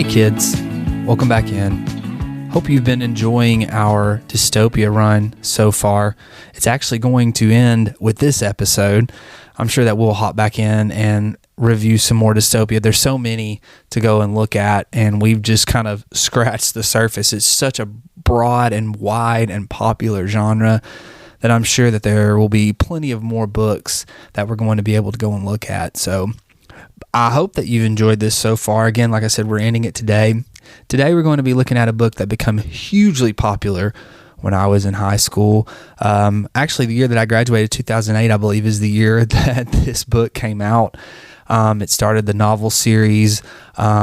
kids. Welcome back in. Hope you've been enjoying our dystopia run so far. It's actually going to end with this episode. I'm sure that we'll hop back in and review some more dystopia. There's so many to go and look at, and we've just kind of scratched the surface. It's such a broad and wide and popular genre that I'm sure that there will be plenty of more books that we're going to be able to go and look at. So I hope that you've enjoyed this so far. Again, like I said, we're ending it today. Today we're going to be looking at a book that became hugely popular when I was in high school. Actually, the year that I graduated, 2008, I believe, is the year that this book came out. It started the novel series,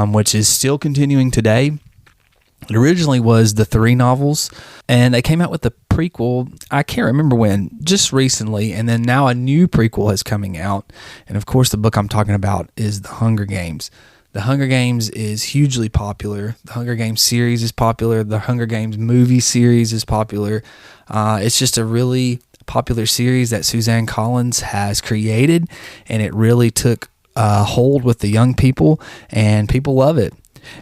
which is still continuing today. It originally was the 3 novels, and they came out with the prequel, I can't remember when, just recently, and then now a new prequel is coming out. And of course, the book I'm talking about is The Hunger Games. The Hunger Games is hugely popular. The Hunger Games series is popular. The Hunger Games movie series is popular. It's just a really popular series that Suzanne Collins has created, and it really took hold with the young people, and people love it.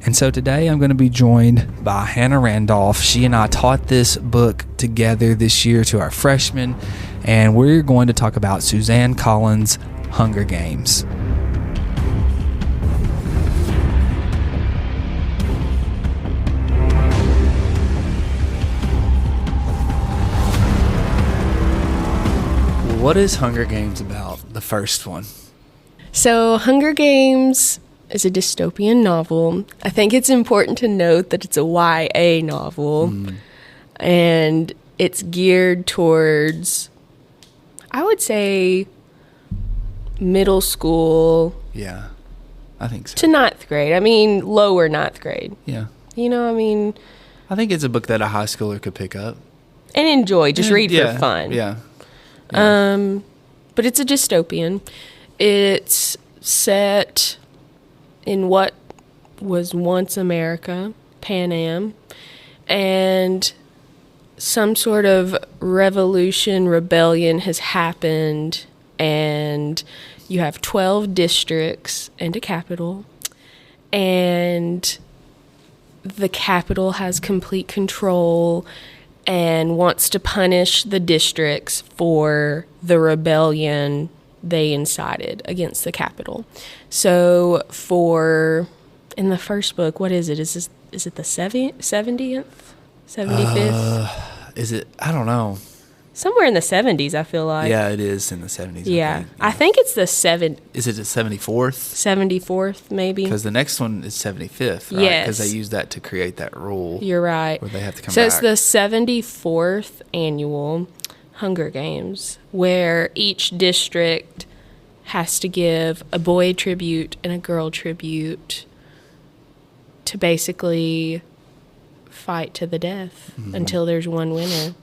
And so today I'm going to be joined by Hannah Randolph. She and I taught this book together this year to our freshmen, and we're going to talk about Suzanne Collins' Hunger Games. What is Hunger Games about, the first one? So Hunger Games is a dystopian novel. I think it's important to note that it's a YA novel, and it's geared towards, I would say, middle school. Yeah, I think so. To 9th grade. I mean, lower 9th grade. Yeah. You know, I mean. I think it's a book that a high schooler could pick up. And enjoy, just read for fun. Yeah. But it's a dystopian. It's set in what was once America, Panem, and some sort of revolution, rebellion has happened, and you have 12 districts and a capital, and the capital has complete control and wants to punish the districts for the rebellion they incited against the capital. So in the first book, what is it? Is it the 70th? 75th? Is it? I don't know. Somewhere in the 70s, I feel like. Yeah, it is in the 70s. Yeah. I think it's the Is it the 74th? 74th, maybe. Because the next one is 75th, right? Yes. Because they use that to create that rule. You're right. Where they have to come back. So it's the 74th annual Hunger Games, where each district has to give a boy tribute and a girl tribute to basically fight to the death until there's one winner.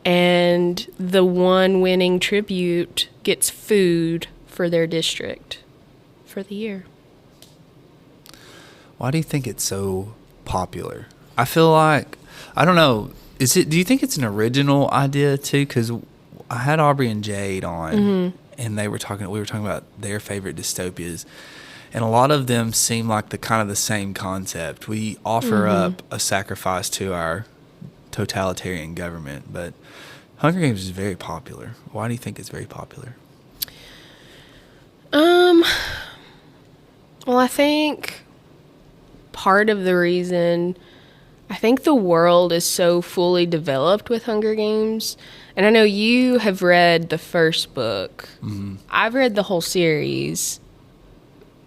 And the one winning tribute gets food for their district for the year. Why do you think it's so popular? I feel like, I don't know, do you think it's an original idea too? Because I had Aubrey and Jade on, and we were talking about their favorite dystopias, and a lot of them seem like the same concept. We offer up a sacrifice to our totalitarian government, but Hunger Games is very popular. Why do you think it's very popular? Well, I think part of the reason, I think the world is so fully developed with Hunger Games, and I know you have read the first book. I've read the whole series,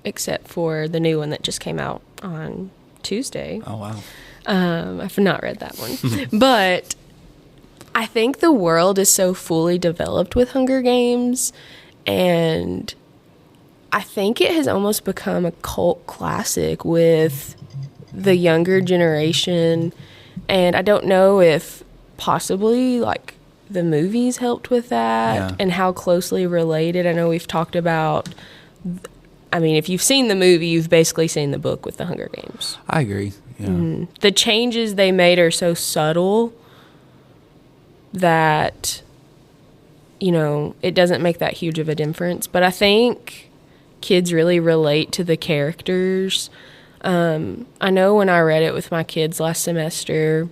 except for the new one that just came out on Tuesday. Oh, wow. I've not read that one. But I think the world is so fully developed with Hunger Games, and I think it has almost become a cult classic with the younger generation. And I don't know if possibly like the movies helped with that and how closely related. I know we've talked about, I mean, if you've seen the movie, you've basically seen the book with the Hunger Games. I agree. Yeah. The changes they made are so subtle that, you know, it doesn't make that huge of a difference. But I think kids really relate to the characters I know when I read it with my kids last semester,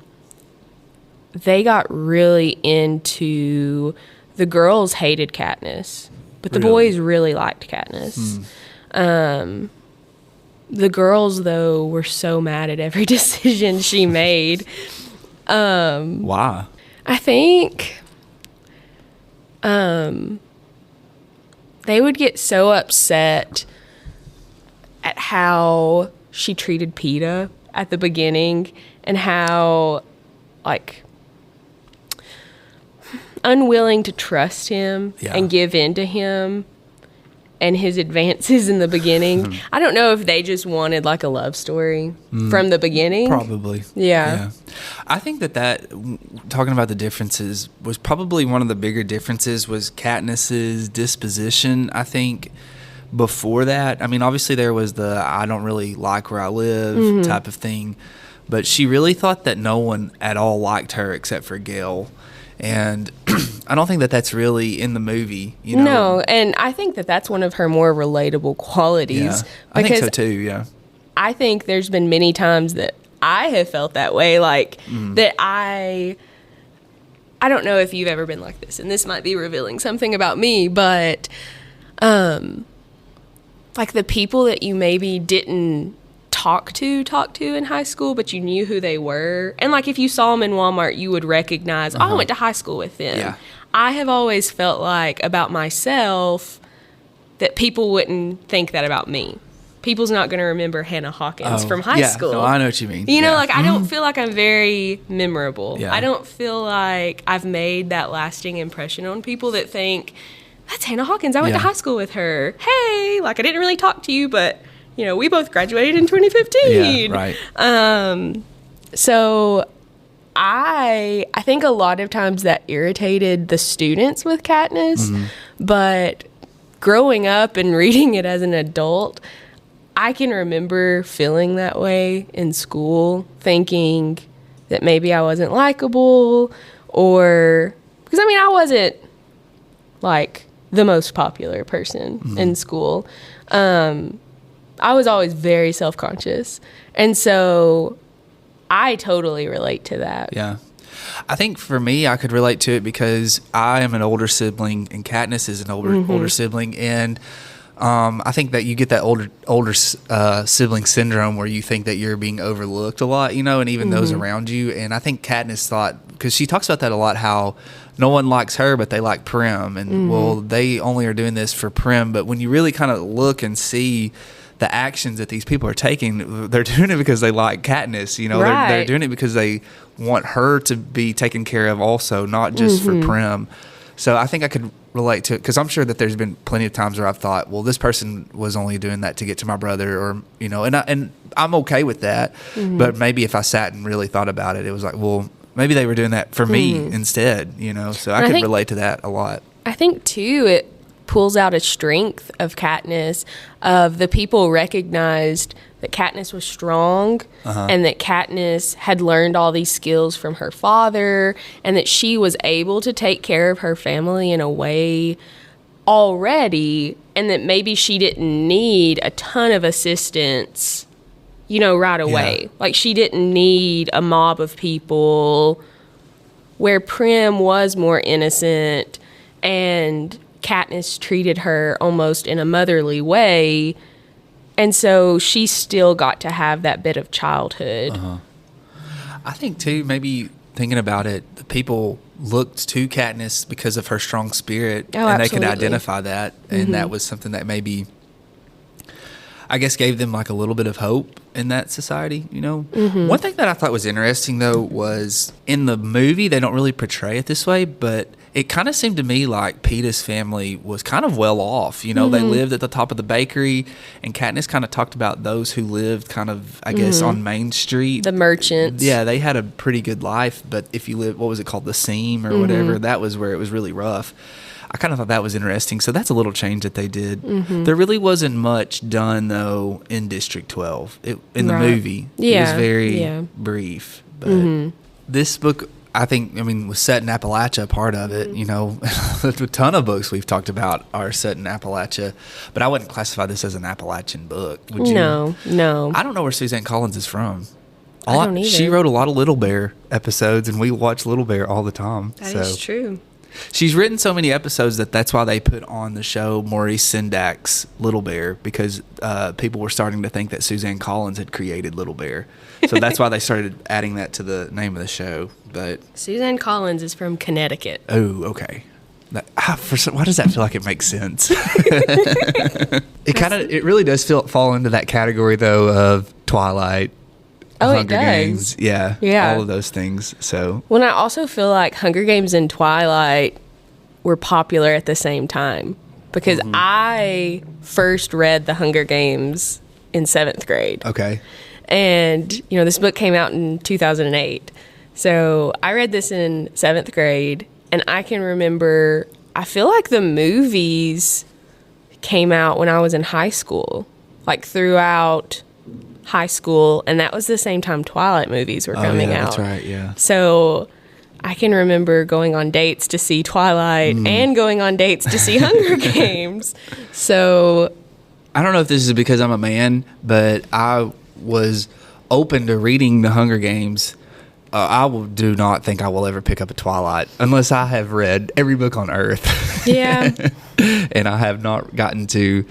they got really into, the girls hated Katniss, but the boys really liked Katniss. The girls, though, were so mad at every decision she made. Why? I think they would get so upset at how she treated Peeta at the beginning and how, like, unwilling to trust him and give in to him and his advances in the beginning. I don't know if they just wanted like a love story from the beginning. Probably. Yeah. I think that talking about the differences was probably one of the bigger differences was Katniss's disposition. I think before that, I mean, obviously there was the I don't really like where I live type of thing, but she really thought that no one at all liked her except for Gale. And I don't think that that's really in the movie, you know? No, and I think that that's one of her more relatable qualities. Yeah, I think so too, yeah. I think there's been many times that I have felt that way, like that I don't know if you've ever been like this, and this might be revealing something about me, but like the people that you maybe didn't talk to in high school, but you knew who they were. And like if you saw them in Walmart, you would recognize, oh, I went to high school with them. Yeah. I have always felt like about myself that people wouldn't think that about me. People's not going to remember Hannah Hawkins from high school. No, I know what you mean. You know, like I don't feel like I'm very memorable. Yeah. I don't feel like I've made that lasting impression on people that think, that's Hannah Hawkins. I went to high school with her. Hey, like I didn't really talk to you, but you know, we both graduated in 2015. Yeah, right. So I think a lot of times that irritated the students with Katniss, but growing up and reading it as an adult, I can remember feeling that way in school, thinking that maybe I wasn't likable, or because I mean I wasn't like the most popular person in school. I was always very self-conscious. And so I totally relate to that. Yeah. I think for me, I could relate to it because I am an older sibling and Katniss is an older sibling. And I think that you get that older sibling syndrome where you think that you're being overlooked a lot, you know, and even those around you. And I think Katniss thought, because she talks about that a lot, how no one likes her, but they like Prim. And, well, they only are doing this for Prim. But when you really kind of look and see the actions that these people are taking, they're doing it because they like Katniss, you know, they're doing it because they want her to be taken care of also, not just for Prim. So I think I could relate to it because I'm sure that there's been plenty of times where I've thought, well, this person was only doing that to get to my brother, or, you know, and I'm okay with that. But maybe if I sat and really thought about it, it was like, well, maybe they were doing that for me instead, you know, so I could relate to that a lot. I think too, it pulls out a strength of Katniss, of the people recognized that Katniss was strong and that Katniss had learned all these skills from her father and that she was able to take care of her family in a way already, and that maybe she didn't need a ton of assistance, you know, right away. Yeah. Like she didn't need a mob of people, where Prim was more innocent and Katniss treated her almost in a motherly way, and so she still got to have that bit of childhood. I think too, maybe thinking about it, the people looked to Katniss because of her strong spirit, and they could identify that, and that was something that maybe, I guess, gave them like a little bit of hope in that society, you know? One thing that I thought was interesting, though, was in the movie, they don't really portray it this way, but it kind of seemed to me like Peeta's family was kind of well off. You know, they lived at the top of the bakery, and Katniss kind of talked about those who lived kind of, I guess, on Main Street. The merchants. Yeah, they had a pretty good life, but if you live, what was it called, the Seam or whatever, that was where it was really rough. I kind of thought that was interesting. So that's a little change that they did. There really wasn't much done, though, in District 12. In the movie. It was very brief. But this book, I mean, was set in Appalachia, part of it, you know, a ton of books we've talked about are set in Appalachia, but I wouldn't classify this as an Appalachian book. Would you? No. I don't know where Suzanne Collins is from. I don't either. She wrote a lot of Little Bear episodes, and we watch Little Bear all the time. That is true. She's written so many episodes that's why they put on the show Maurice Sendak's Little Bear, because people were starting to think that Suzanne Collins had created Little Bear. So that's why they started adding that to the name of the show. But Suzanne Collins is from Connecticut. Oh, okay. Why does that feel like it makes sense? It really does fall into that category though of Twilight. Hunger Games, yeah, all of those things. So, when I also feel like Hunger Games and Twilight were popular at the same time, because I first read the Hunger Games in 7th grade. Okay. And, you know, this book came out in 2008. So I read this in 7th grade, and I can remember, I feel like the movies came out when I was in high school, like throughout high school, and that was the same time Twilight movies were coming out. That's right, yeah. So I can remember going on dates to see Twilight and going on dates to see Hunger Games. So I don't know if this is because I'm a man, but I was open to reading the Hunger Games. Do not think I will ever pick up a Twilight unless I have read every book on Earth. Yeah. And I have not gotten to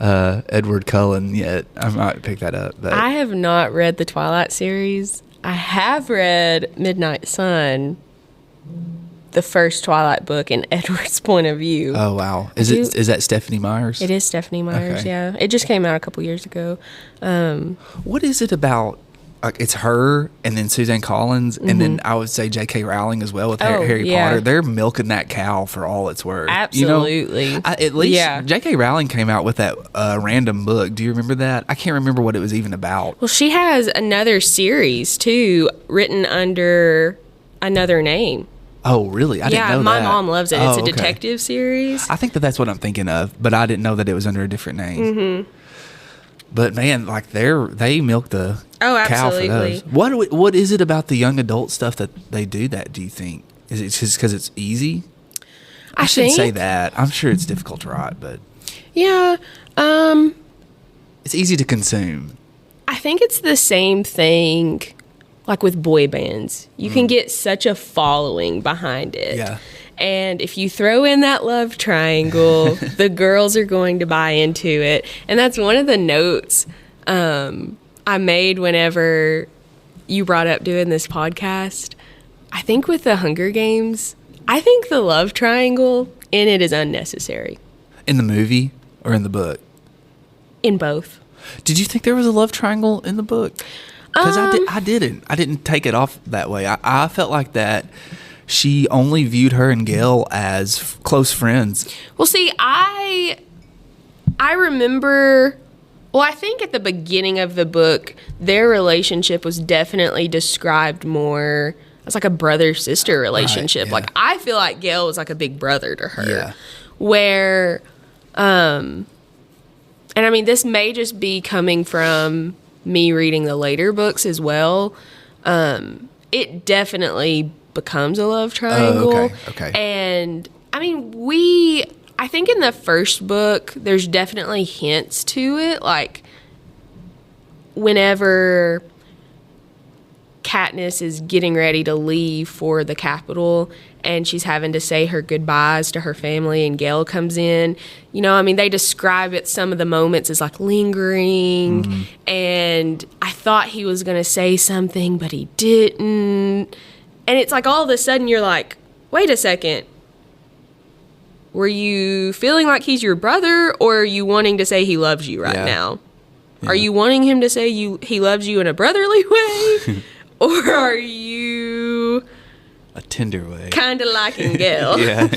Edward Cullen yet. I might pick that up. But I have not read the Twilight series. I have read Midnight Sun, the first Twilight book in Edward's point of view. Oh, wow. Is that Stephanie Myers? It is Stephanie Myers, Okay. yeah. It just came out a couple years ago. What is it about? Like, it's her and then Suzanne Collins and then I would say J.K. Rowling as well with Harry Potter. They're milking that cow for all it's worth. Absolutely. You know? At least J.K. Rowling came out with that random book. Do you remember that? I can't remember what it was even about. Well, she has another series, too, written under another name. Oh, really? I didn't know that. My mom loves it. It's a okay. detective series. I think that's what I'm thinking of, but I didn't know that it was under a different name. Mm-hmm. But man, like they milk the cow for those. What is it about the young adult stuff that they do that? Do you think is it just because it's easy? I shouldn't say that. I'm sure it's difficult to write, but yeah, it's easy to consume. I think it's the same thing, like with boy bands. You can get such a following behind it. Yeah. And if you throw in that love triangle, the girls are going to buy into it. And that's one of the notes I made whenever you brought up doing this podcast. I think with the Hunger Games, I think the love triangle in it is unnecessary. In the movie or in the book? In both. Did you think there was a love triangle in the book? Because I didn't. I didn't take it off that way. I felt like that she only viewed her and Gail as close friends. Well, see, I remember, well, I think at the beginning of the book, their relationship was definitely described more as like a brother-sister relationship. Right, yeah. Like, I feel like Gail was like a big brother to her. Yeah. Where, and I mean, this may just be coming from me reading the later books as well. It definitely becomes a love triangle. Oh, okay. And I mean, I think in the first book, there's definitely hints to it. Like, whenever Katniss is getting ready to leave for the Capitol and she's having to say her goodbyes to her family and Gail comes in, you know, I mean, they describe it, some of the moments as like lingering, and I thought he was going to say something, but he didn't. And it's like all of a sudden you're like, wait a second. Were you feeling like he's your brother, or are you wanting to say he loves you right now? Yeah. Are you wanting him to say he loves you in a brotherly way? Or are you a tender way? Kind of liking Gail. Yeah.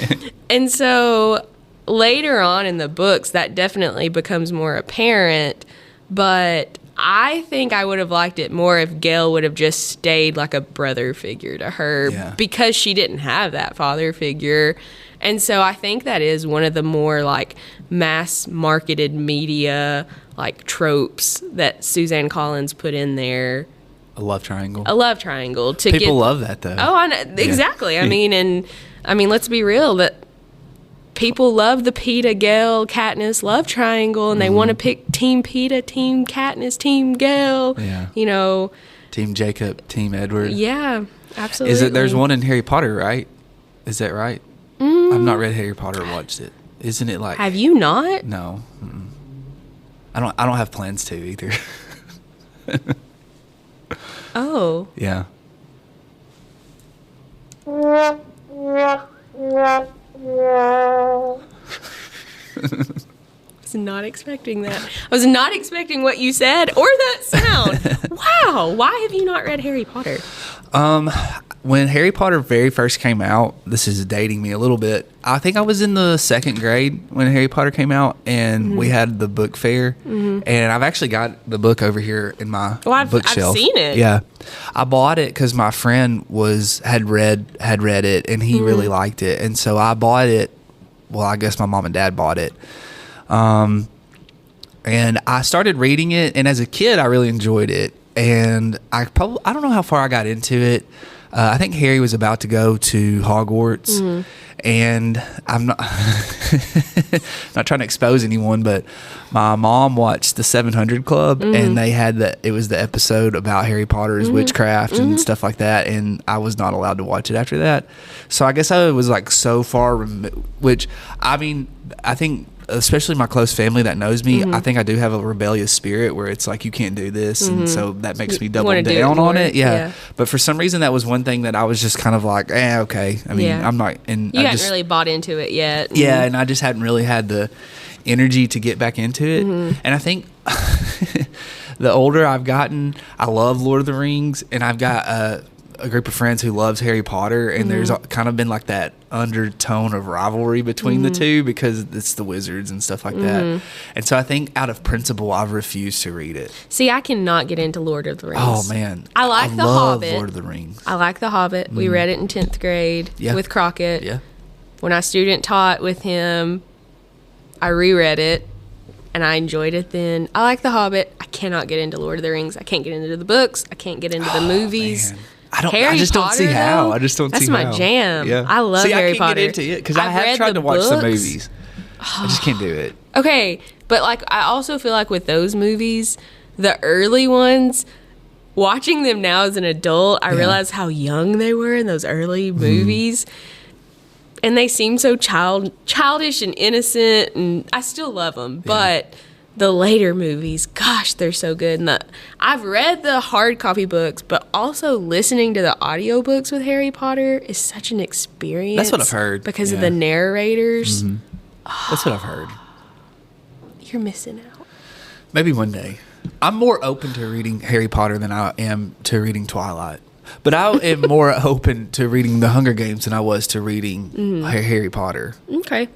And so later on in the books, that definitely becomes more apparent, but I think I would have liked it more if Gail would have just stayed like a brother figure to her, because she didn't have that father figure. And so I think that is one of the more like mass marketed media like tropes that Suzanne Collins put in there A love triangle. A love triangle to People love that though. Oh, I know, exactly. I mean, let's be real. That people love the Peeta, Gale, Katniss love triangle, and they want to pick Team Peeta, Team Katniss, Team Gale. Yeah. You know. Team Jacob, Team Edward. Yeah, absolutely. There's one in Harry Potter, right? Is that right? I've not read Harry Potter or watched it. Isn't it like? Have you not? No. I don't have plans to either. Oh. Yeah. I was not expecting that. I was not expecting what you said or that sound. Wow. Why have you not read Harry Potter? When Harry Potter very first came out, this is dating me a little bit. I think I was in the 2nd grade when Harry Potter came out, and we had the book fair. And I've actually got the book over here in my bookshelf. I've seen it. Yeah, I bought it because my friend had read it, and he really liked it, and so I bought it. Well, I guess my mom and dad bought it. And I started reading it, and as a kid, I really enjoyed it. And I don't know how far I got into it. I think Harry was about to go to Hogwarts, and I'm not not trying to expose anyone, but my mom watched the 700 Club, and they had it was the episode about Harry Potter's witchcraft and stuff like that, and I was not allowed to watch it after that. So I guess I was like so far which I mean, I think especially my close family that knows me, I think I do have a rebellious spirit where it's like, you can't do this. And so that makes me double down on it. Yeah. But for some reason, that was one thing that I was just kind of like, okay. I mean, I'm not. And you hadn't really bought into it yet. Yeah. And I just hadn't really had the energy to get back into it. And I think the older I've gotten, I love Lord of the Rings, and I've got a group of friends who loves Harry Potter, and there's kind of been like that undertone of rivalry between the two because it's the wizards and stuff like that. And so I think out of principle, I've refused to read it. See, I cannot get into Lord of the Rings. Oh man, I like The Hobbit. Lord of the Rings. I like The Hobbit. We read it in 10th grade with Crockett. Yeah. When I student taught with him, I reread it, and I enjoyed it then. I like The Hobbit. I cannot get into Lord of the Rings. I can't get into the books. I can't get into the movies. Man. I just don't see how. I just don't see how. That's my jam. Yeah. I love Harry Potter. I can't get into it because I have tried to watch the movies. I just can't do it. Okay, but like I also feel like with those movies, the early ones, watching them now as an adult, I realize how young they were in those early movies. And they seem so childish and innocent, and I still love them. But the later movies, gosh, they're so good. And I've read the hard copy books, but also listening to the audiobooks with Harry Potter is such an experience. That's what I've heard. Because of the narrators. That's what I've heard. You're missing out. Maybe one day. I'm more open to reading Harry Potter than I am to reading Twilight. But I am more open to reading The Hunger Games than I was to reading Harry Potter. Okay.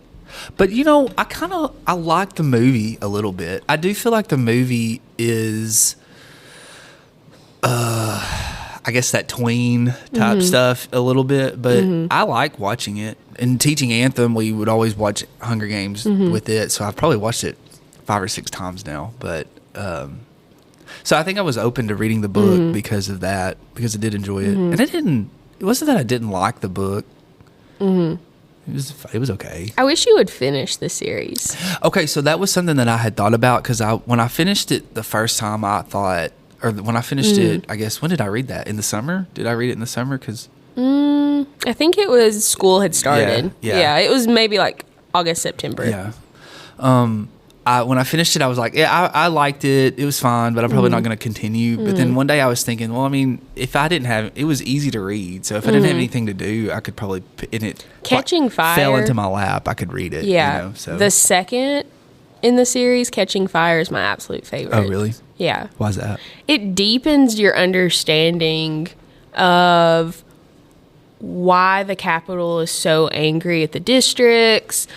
But, you know, I like the movie a little bit. I do feel like the movie is, I guess, that tween type stuff a little bit. But I like watching it. And teaching Anthem, we would always watch Hunger Games with it. So I've probably watched it 5 or 6 times now. But so I think I was open to reading the book because of that, because I did enjoy it. And it wasn't that I didn't like the book. It was okay. I wish you would finish the series. Okay, so that was something that I had thought about because when I finished it the first time, I thought, or when I finished it, I guess, when did I read that? In the summer? Did I read it in the summer? Because I think it was school had started. Yeah, it was maybe like August, September. Yeah. When I finished it, I was like, I liked it. It was fine, but I'm probably not going to continue. But then one day I was thinking, well, I mean, if I didn't have, it was easy to read. So if I didn't have anything to do, I could probably, Catching Fire fell into my lap. I could read it. Yeah. You know, so. The second in the series, Catching Fire, is my absolute favorite. Oh, really? Yeah. Why is that? It deepens your understanding of why the Capitol is so angry at the districts.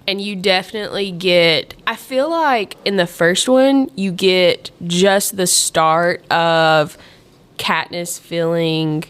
And you definitely get, I feel like in the first one, you get just the start of Katniss feeling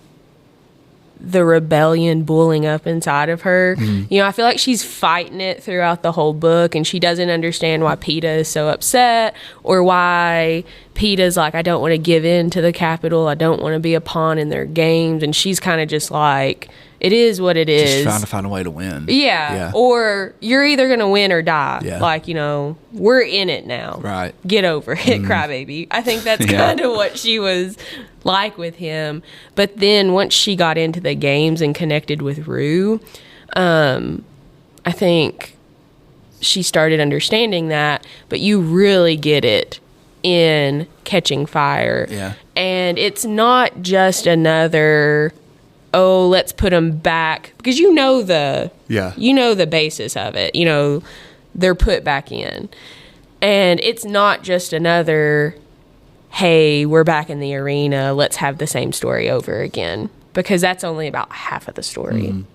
the rebellion boiling up inside of her. You know, I feel like she's fighting it throughout the whole book, and she doesn't understand why Peeta is so upset, or why Peeta's like, I don't want to give in to the Capitol. I don't want to be a pawn in their games. And she's kind of just like, it is what it is. Just trying to find a way to win. Yeah. Or you're either going to win or die. Yeah. Like, you know, we're in it now. Right. Get over it, crybaby. I think that's kind of what she was like with him. But then once she got into the games and connected with Rue, I think she started understanding that. But you really get it in Catching Fire. Yeah. And it's not just another, oh, let's put them back, because you know the basis of it. You know, they're put back in. And it's not just another, hey, we're back in the arena, let's have the same story over again, because that's only about half of the story.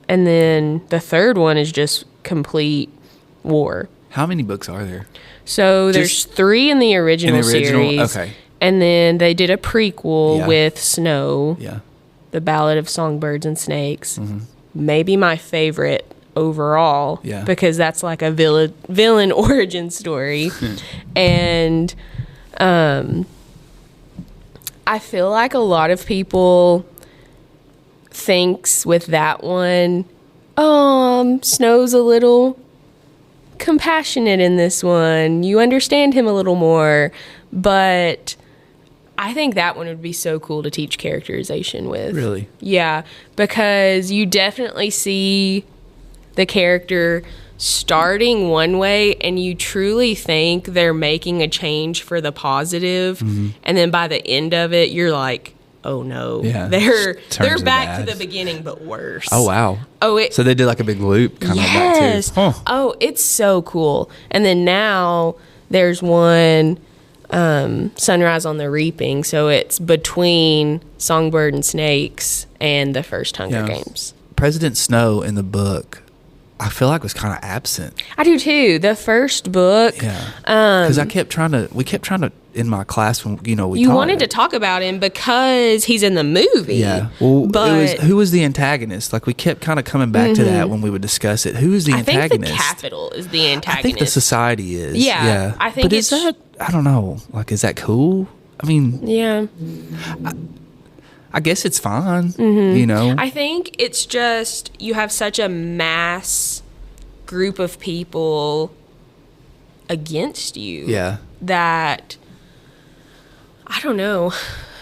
And then the third one is just complete war. How many books are there? So there's 3 in the original series. Okay. And then they did a prequel with Snow. Yeah. The Ballad of Songbirds and Snakes. Maybe my favorite overall. Yeah. Because that's like a villain origin story. And I feel like a lot of people thinks with that one, Snow's a little compassionate in this one. You understand him a little more. But I think that one would be so cool to teach characterization with. Really? Yeah, because you definitely see the character starting one way and you truly think they're making a change for the positive, and then by the end of it you're like, oh no, they're back to the beginning but worse. Oh wow. So they did like a big loop kind of back too. Huh. Oh, it's so cool. And then now there's one, Sunrise on the Reaping, so it's between Songbird and Snakes and the first Hunger Games. President Snow in the book, I feel like was kind of absent. I do too. The first book, because we kept trying to in my class when we wanted to talk about him because he's in the movie. Yeah, well, but who was the antagonist? Like we kept kind of coming back to that when we would discuss it. Who is the antagonist? I think the Capitol is the antagonist. I think the society is. Yeah. I think but is that? I don't know. Like, is that cool? I mean, yeah. I guess it's fine. You know. I think it's just you have such a mass group of people against you. Yeah. That I don't know.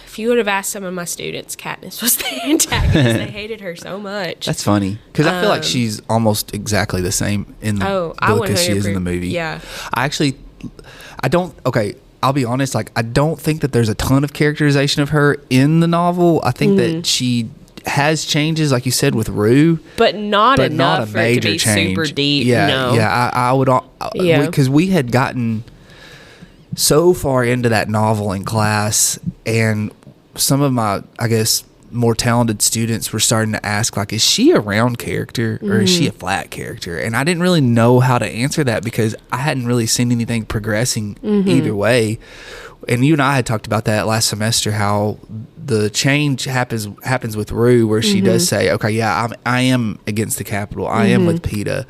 If you would have asked some of my students, Katniss was the antagonist. They hated her so much. That's funny because I feel like she's almost exactly the same in the book as she is in the movie. Yeah. I'll be honest. Like, I don't think that there's a ton of characterization of her in the novel. I think that she has changes, like you said, with Rue, but not enough for it to be super deep. Yeah. I would. Because we had gotten so far into that novel in class, and some of my, I guess, more talented students were starting to ask, like, is she a round character or is she a flat character? And I didn't really know how to answer that because I hadn't really seen anything progressing either way. And you and I had talked about that last semester, how the change happens with Rue, where she does say, okay, yeah, I am against the Capitol. I am with Peeta.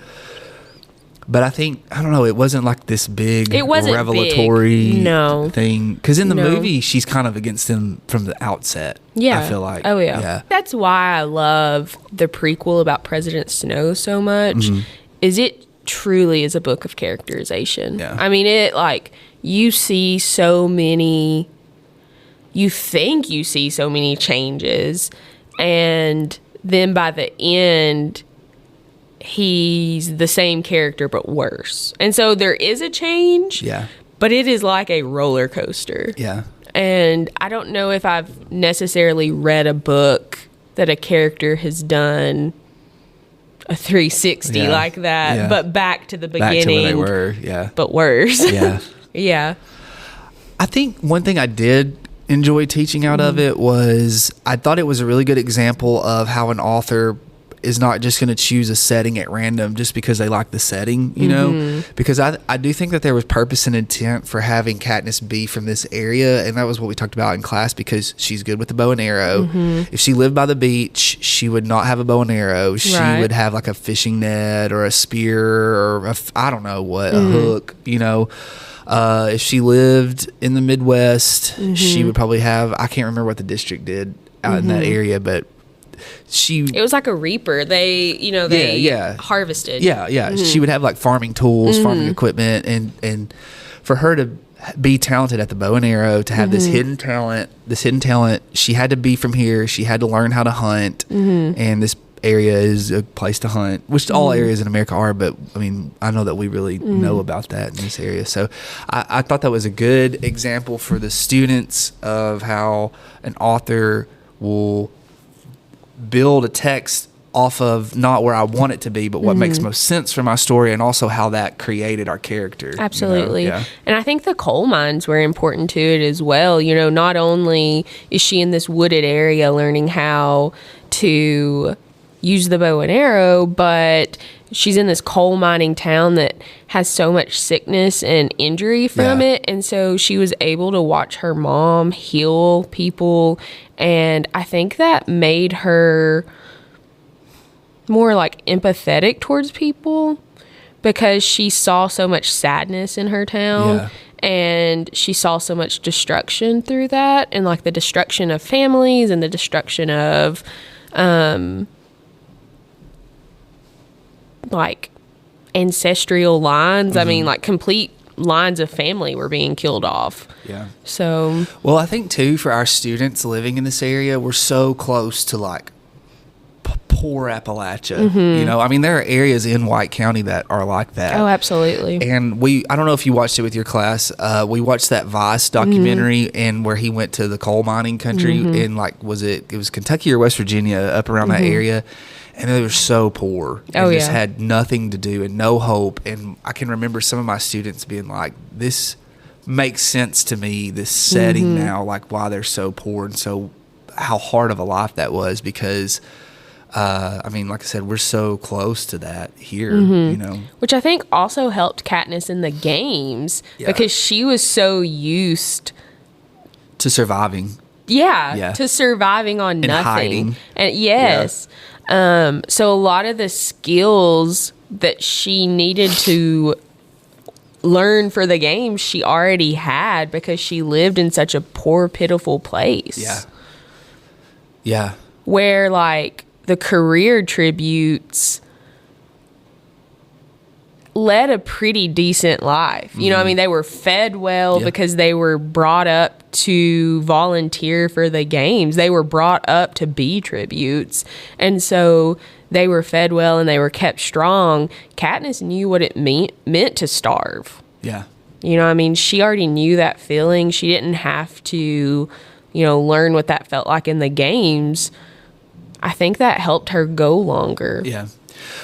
But I think, I don't know, it wasn't like this big revelatory thing. Because in the movie, she's kind of against them from the outset. Yeah. I feel like. Oh, yeah. That's why I love the prequel about President Snow so much, is it truly is a book of characterization. Yeah. I mean, it, like, you see so many, you think you see so many changes, and then by the end, he's the same character but worse. And so there is a change, but it is like a roller coaster. Yeah. And I don't know if I've necessarily read a book that a character has done a 360 like that, but back to the beginning. Back to where they were, but worse. Yeah. Yeah. I think one thing I did enjoy teaching out of it was I thought it was a really good example of how an author is not just going to choose a setting at random just because they like the setting, you know, because I do think that there was purpose and intent for having Katniss be from this area. And that was what we talked about in class, because she's good with the bow and arrow. If she lived by the beach, she would not have a bow and arrow. She would have like a fishing net or a spear or I don't know what, a hook, you know. If she lived in the Midwest, she would probably have, I can't remember what the district did out in that area, but it was like a reaper. They harvested. She would have like farming tools, farming equipment, and for her to be talented at the bow and arrow, to have this hidden talent, she had to be from here. She had to learn how to hunt, and this area is a place to hunt, which all areas in America are, but I mean, I know that we really know about that in this area. So I thought that was a good example for the students of how an author will build a text off of not where I want it to be, but what makes most sense for my story, and also how that created our character. Absolutely. You know? And I think the coal mines were important to it as well. You know, not only is she in this wooded area learning how to use the bow and arrow, but she's in this coal mining town that has so much sickness and injury from it. And so she was able to watch her mom heal people. And I think that made her more like empathetic towards people, because she saw so much sadness in her town. And she saw so much destruction through that, and like the destruction of families and the destruction of like ancestral lines. I mean, like complete lines of family were being killed off. So, well, I think too, for our students living in this area, we're so close to like poor Appalachia. You know, I mean, there are areas in White County that are like that. Oh, absolutely. And I don't know if you watched it with your class. We watched that Vice documentary, and where he went to the coal mining country in like, it was Kentucky or West Virginia, up around that area. And they were so poor and just had nothing to do and no hope. And I can remember some of my students being like, this makes sense to me, this setting now, like why they're so poor, and so how hard of a life that was, because I mean, like I said, we're so close to that here, you know. Which I think also helped Katniss in the games, because she was so used to surviving. To surviving on nothing. Hiding. And so a lot of the skills that she needed to learn for the game, she already had, because she lived in such a poor, pitiful place. Where like the career tributes led a pretty decent life. You know, I mean, they were fed well because they were brought up to volunteer for the games. They were brought up to be tributes. And so they were fed well and they were kept strong. Katniss knew what it meant to starve. You know, I mean, she already knew that feeling. She didn't have to, you know, learn what that felt like in the games. I think that helped her go longer.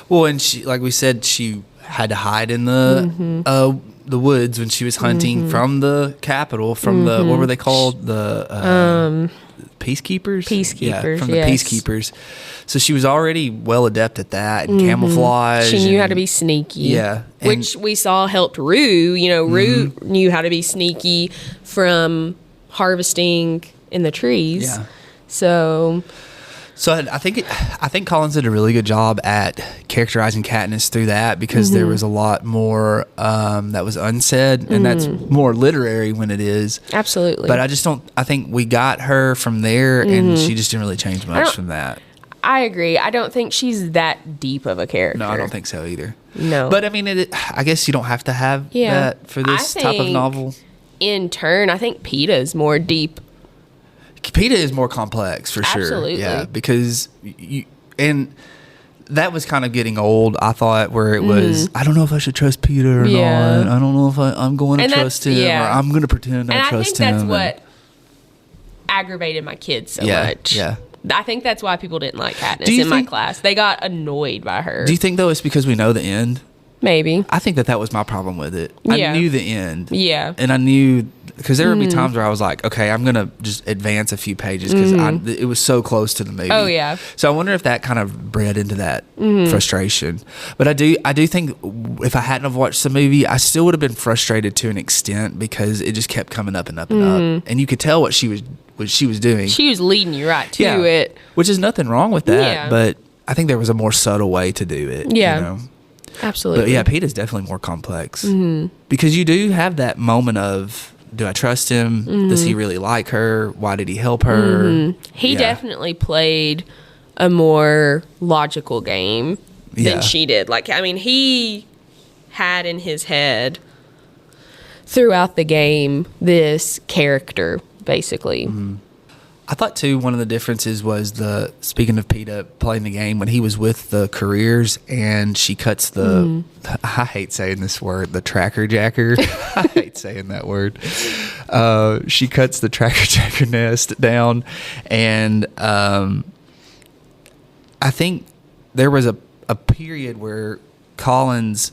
Well, and she, like we said, she had to hide in the woods when she was hunting from the Capitol, from the, what were they called? The peacekeepers? Peacekeepers, from the peacekeepers. So she was already well adept at that, and camouflage. She knew how to be sneaky. Which we saw helped Rue. You know, Rue knew how to be sneaky from harvesting in the trees. So I think Collins did a really good job at characterizing Katniss through that, because there was a lot more that was unsaid, and that's more literary when it is. Absolutely. But I think we got her from there, and she just didn't really change much from that. I agree. I don't think she's that deep of a character. No, I don't think so either. No. But I mean, I guess you don't have to have that for this type of novel. In turn, I think Peeta's more deep. Peeta is more complex for sure. Absolutely. Yeah, because and that was kind of getting old, I thought, where it was, I don't know if I should trust Peeta or not. I don't know if I'm going to trust him, or I'm going to pretend I trust him. And I think that's what aggravated my kids so much. I think that's why people didn't like Katniss in my class. They got annoyed by her. Do you think, though, it's because we know the end? Maybe. I think that was my problem with it. I knew the end. Yeah. And I knew because there would be times where I was like, okay, I'm gonna just advance a few pages because it was so close to the movie. Oh yeah. So I wonder if that kind of bred into that frustration. But I do think if I hadn't have watched the movie, I still would have been frustrated to an extent because it just kept coming up and up and up, and you could tell what she was doing. She was leading you right to it, which is nothing wrong with that. Yeah. But I think there was a more subtle way to do it. Yeah. You know? Absolutely. But yeah, Peeta's definitely more complex because you do have that moment of, do I trust him? Does he really like her? Why did he help her? He definitely played a more logical game than she did. Like, I mean, he had in his head throughout the game this character, basically. I thought too, one of the differences was speaking of Peeta playing the game, when he was with the careers and she cuts I hate saying this word, the tracker jacker. I hate saying that word. She cuts the tracker jacker nest down, and I think there was a period where Collins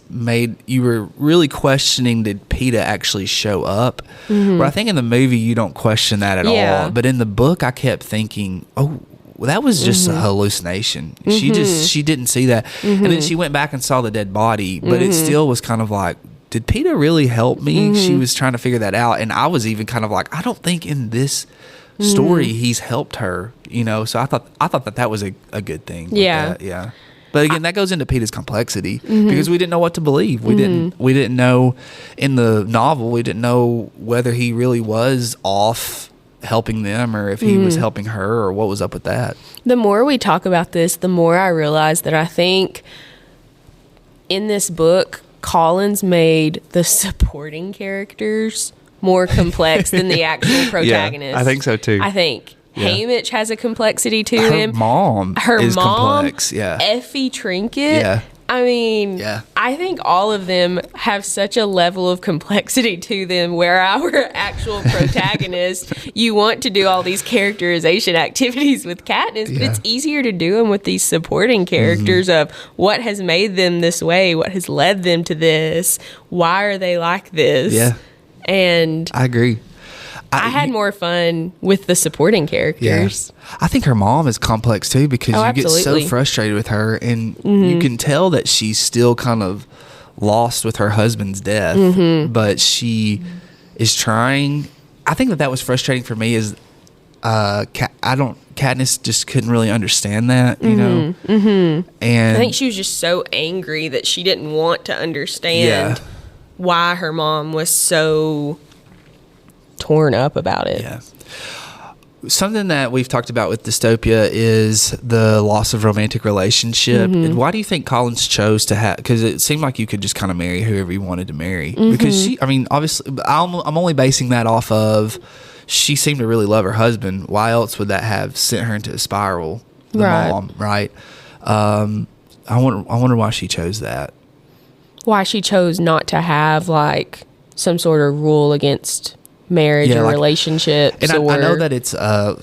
you were really questioning, did Peeta actually show up? But I think in the movie you don't question that at all. But in the book I kept thinking, oh, well, that was just a hallucination. She didn't see that. And then she went back and saw the dead body, but it still was kind of like, did Peeta really help me? She was trying to figure that out. And I was even kind of like, I don't think in this story he's helped her, you know? So I thought that was a good thing. Yeah. Yeah. But again, that goes into Peeta's complexity because we didn't know what to believe. We didn't know in the novel. We didn't know whether he really was off helping them or if he was helping her or what was up with that. The more we talk about this, the more I realize that I think in this book, Collins made the supporting characters more complex than the actual protagonist. Yeah, I think so too. I think. Yeah. Haymitch has a complexity to him. Her mom is complex. Yeah. Effie Trinket. Yeah. I mean, I think all of them have such a level of complexity to them where our actual protagonist, you want to do all these characterization activities with Katniss, but it's easier to do them with these supporting characters of what has made them this way, what has led them to this, why are they like this? Yeah. And I agree. I had more fun with the supporting characters. Yeah. I think her mom is complex too because you get so frustrated with her and you can tell that she's still kind of lost with her husband's death, but she is trying. I think that was frustrating for me is Katniss just couldn't really understand that, you know? And I think she was just so angry that she didn't want to understand why her mom was so torn up about it. Yeah. Something that we've talked about with dystopia is the loss of romantic relationship. And why do you think Collins chose to have? Because it seemed like you could just kind of marry whoever you wanted to marry. Because she, I mean, obviously, I'm only basing that off of she seemed to really love her husband. Why else would that have sent her into a spiral? The mom, right? I wonder why she chose that. Why she chose not to have like some sort of rule against marriage or relationships. And I know that it's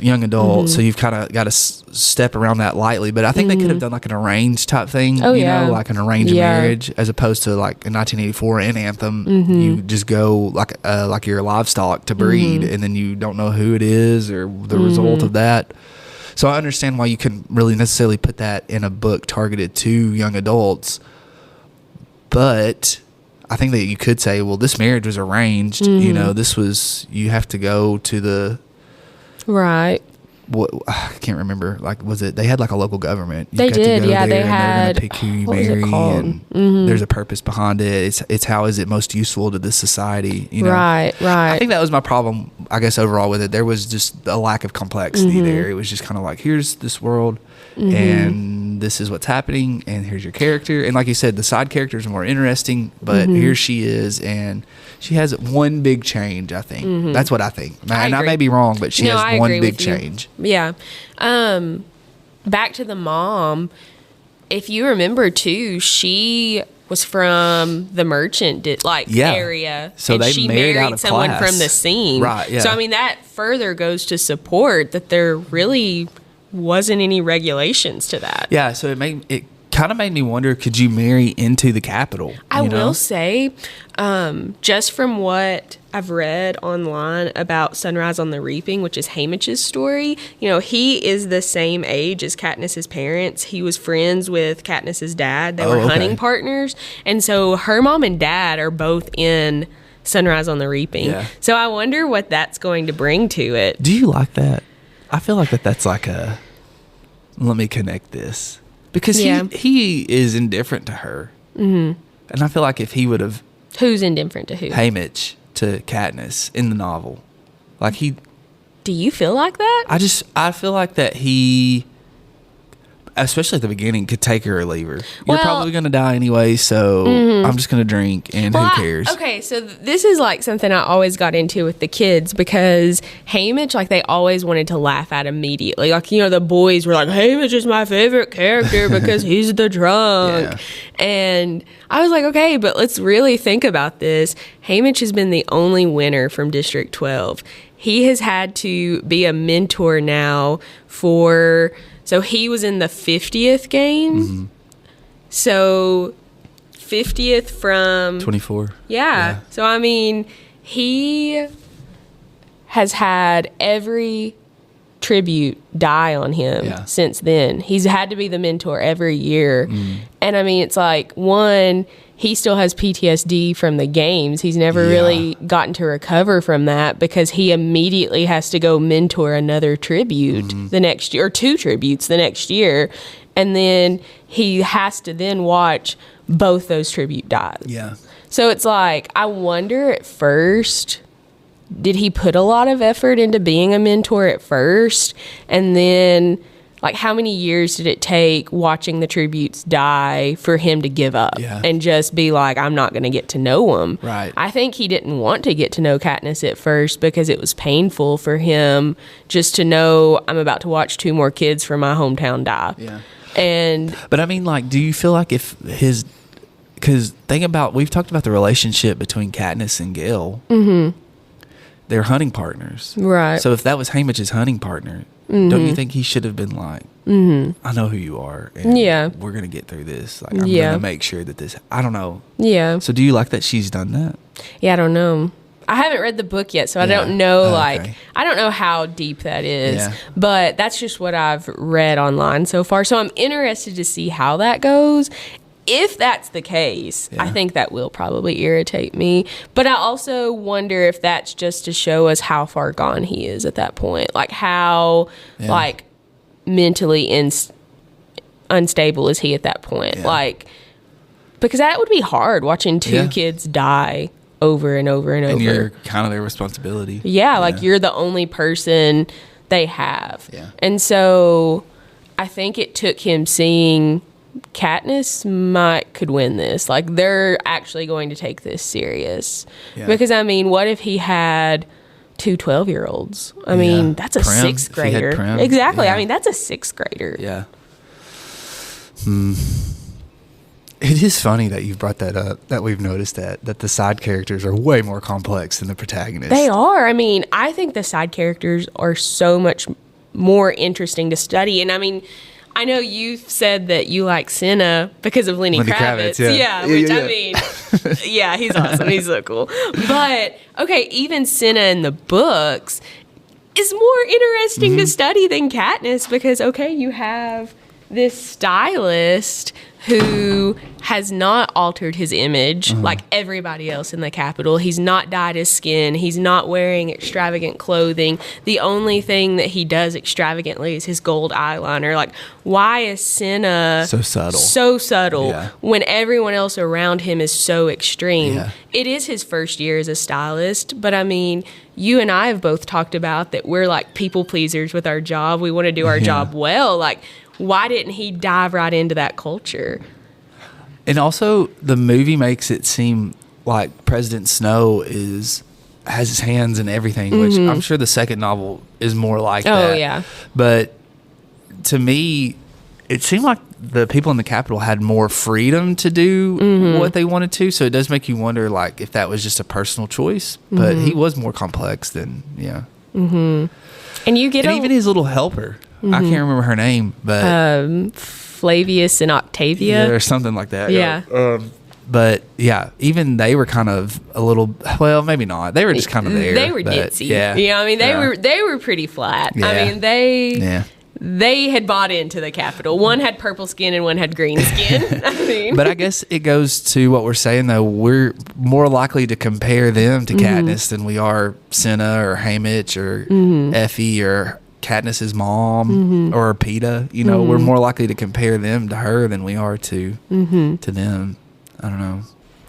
young adult, so you've kind of got to step around that lightly. But I think they could have done like an arranged type thing, you know, like an arranged marriage, as opposed to like in 1984 in Anthem, you just go like your livestock to breed, and then you don't know who it is or the result of that. So I understand why you couldn't really necessarily put that in a book targeted to young adults, but I think that you could say, well, this marriage was arranged. You know, you have to go to the what I can't remember. Like, was it? They had like a local government. They did, yeah. They had. They're gonna pick who you marry, and there's a purpose behind it. It's how is it most useful to this society? You know, right. I think that was my problem. I guess overall with it, there was just a lack of complexity there. It was just kind of like, here's this world, and this is what's happening, and here's your character. And like you said, the side characters are more interesting, but here she is, and she has one big change, I think. That's what I think. And I may be wrong, but she has one big change. Yeah. Back to the mom, if you remember too, she was from the merchant area. So and they she married out of someone class from the scene. Right, yeah. So I mean that further goes to support that there really wasn't any regulations to that. Yeah, so it kind of made me wonder, could you marry into the Capitol? I will say, just from what I've read online about Sunrise on the Reaping, which is Haymitch's story, he is the same age as Katniss's parents. He was friends with Katniss's dad. They were hunting partners. And so her mom and dad are both in Sunrise on the Reaping. Yeah. So I wonder what that's going to bring to it. Do you like that? I feel like that's like let me connect this. Because he is indifferent to her. Mm-hmm. And I feel like if he would have... Who's indifferent to who? Haymitch to Katniss in the novel. Like he... Do you feel like that? I feel like that he... especially at the beginning, could take her or leave her. You're probably going to die anyway, so I'm just going to drink, and who cares? Okay, so this is like something I always got into with the kids, because Haymitch, like, they always wanted to laugh at immediately. Like, the boys were like, Haymitch is my favorite character because he's the drunk. Yeah. And I was like, okay, but let's really think about this. Haymitch has been the only winner from District 12. He has had to be a mentor now for... So he was in the 50th game. Mm-hmm. So 50th from... 24. Yeah. So, I mean, he has had every tribute die on him since then. He's had to be the mentor every year. Mm. And, I mean, it's like, one... He still has PTSD from the games. He's never really gotten to recover from that, because he immediately has to go mentor another tribute the next year, or 2 tributes the next year. And then he has to then watch both those tribute die. Yeah. So it's like, I wonder at first, did he put a lot of effort into being a mentor at first? And then... like, how many years did it take watching the tributes die for him to give up and just be like, I'm not going to get to know him? Right. I think he didn't want to get to know Katniss at first, because it was painful for him just to know, I'm about to watch 2 more kids from my hometown die. Yeah. But I mean, like, do you feel like if his... because we've talked about the relationship between Katniss and Gale. Mm-hmm. They're hunting partners. Right. So if that was Haymitch's hunting partner... don't you think he should have been like, I know who you are, and we're going to get through this. Like, I'm going to make sure that this... I don't know. Yeah. So do you like that she's done that? Yeah, I don't know. I haven't read the book yet, so I don't know, I don't know how deep that is. Yeah. But that's just what I've read online so far. So I'm interested to see how that goes. If that's the case, I think that will probably irritate me. But I also wonder if that's just to show us how far gone he is at that point. Like, how, like, mentally unstable is he at that point? Yeah. Like, because that would be hard, watching 2 kids die over and over and over. And you're kind of their responsibility. Yeah, like, you're the only person they have. Yeah. And so I think it took him seeing... Katniss could win this. Like, they're actually going to take this serious. Yeah. Because, I mean, what if he had 2 12-year-olds? I mean, that's a Prem, 6th grader. Exactly. Yeah. I mean, that's a 6th grader. Yeah. It is funny that you've brought that up, that we've noticed that the side characters are way more complex than the protagonists. They are. I mean, I think the side characters are so much more interesting to study. And, I mean... I know you said that you like Cinna because of Lenny Kravitz. I mean, yeah, he's awesome. He's so cool. But, okay, even Cinna in the books is more interesting to study than Katniss, because, okay, you have this stylist who has not altered his image like everybody else in the Capitol. He's not dyed his skin. He's not wearing extravagant clothing. The only thing that he does extravagantly is his gold eyeliner. Like, why is Cinna so subtle when everyone else around him is so extreme? Yeah. It is his first year as a stylist, but I mean, you and I have both talked about that we're like people pleasers with our job. We want to do our job well. Like, why didn't he dive right into that culture? And also, the movie makes it seem like President Snow has his hands in everything, which I'm sure the second novel is more like that. Oh, yeah. But to me, it seemed like the people in the Capitol had more freedom to do what they wanted to. So it does make you wonder, like, if that was just a personal choice. But he was more complex than, And you get even his little helper. I can't remember her name, but Flavius and Octavia. or something like that. Yeah. But yeah, even they were kind of a little, well, maybe not. They were just kind of there. They were ditzy. Yeah. You know, I mean, they were pretty flat. Yeah. I mean, they had bought into the Capitol. One had purple skin and one had green skin. I mean. But I guess it goes to what we're saying, though. We're more likely to compare them to Katniss than we are Senna or Haymitch or Effie or Katniss's mom or Peeta. You know, we're more likely to compare them to her than we are to them. I don't know.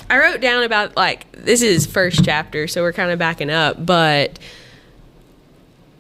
I wrote down about, like, this is first chapter, so we're kind of backing up, but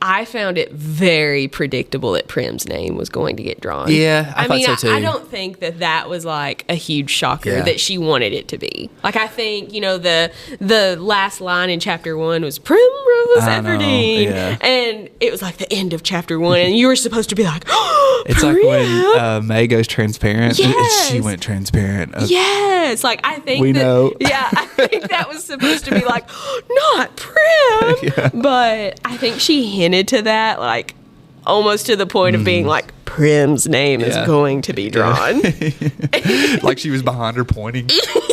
I found it very predictable that Prim's name was going to get drawn. Yeah, I thought so too. I don't think that was like a huge shocker that she wanted it to be. Like, I think, you know, the last line in chapter 1 was Primrose Everdeen. Yeah. And it was like the end of chapter 1, and you were supposed to be like, oh, it's Prim! like when May goes transparent. Yes. She went transparent. Yes. Like, I think we know. Yeah, I think that was supposed to be like, not Prim. Yeah. But I think she hinted to that, like, almost to the point of being like, Prim's name is going to be drawn. Like she was behind her pointing.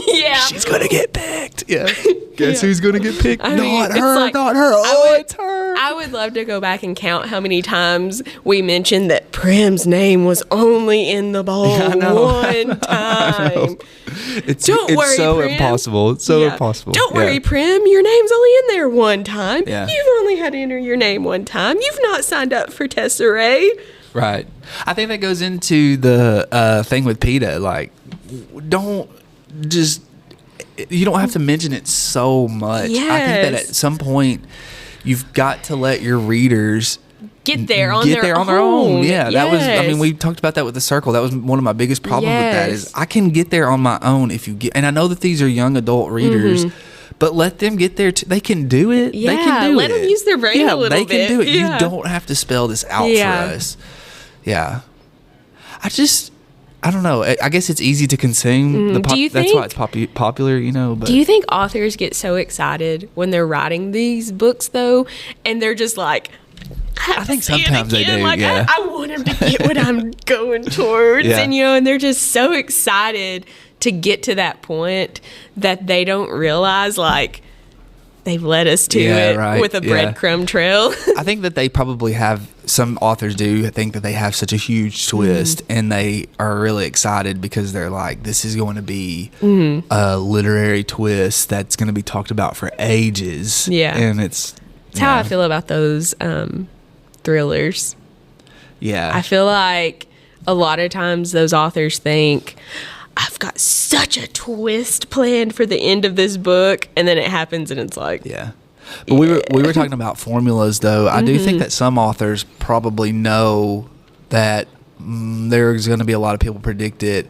Yeah. She's going to get picked. Yeah. Guess who's going to get picked? I mean, not it's her, like, not her. Oh, it's her. I would love to go back and count how many times we mentioned that Prim's name was only in the bowl one time. Don't worry, so Prim. impossible. It's so impossible. Don't worry, Prim. Your name's only in there one time. Yeah. You've only had to enter your name one time. You've not signed up for Tesserae. Right. I think that goes into the thing with Peeta. Like, you don't have to mention it so much. Yes. I think that at some point you've got to let your readers get there on their own. Yeah, that was. I mean, we talked about that with the circle. That was one of my biggest problems with that. Is I can get there on my own if you get. And I know that these are young adult readers. But let them get there. They can do it. Yeah, they can do let them use their brain a little bit. They can do it. Yeah. You don't have to spell this out for us. Yeah. I don't know. I guess it's easy to consume. That's why it's popular, you know. But do you think authors get so excited when they're writing these books, though, and they're just like, I think sometimes they do. Like, yeah. I want them to get what I'm going towards, and you know, and they're just so excited to get to that point that they don't realize, like, they've led us to it with a breadcrumb trail. I think that they probably have, some authors do, I think that they have such a huge twist and they are really excited because they're like, this is going to be a literary twist that's going to be talked about for ages. Yeah. And it's how I feel about those thrillers. Yeah. I feel like a lot of times those authors think, I've got such a twist planned for the end of this book, and then it happens, and it's like, But we were talking about formulas, though. I do think that some authors probably know that there's going to be a lot of people predict it,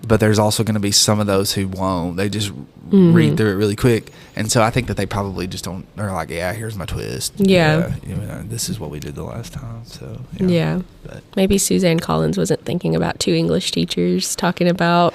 but there's also going to be some of those who won't. They just read through it really quick, and so I think that they probably just don't. They're like, "Yeah, here's my twist. Yeah, this is what we did the last time." So but maybe Suzanne Collins wasn't thinking about two English teachers talking about,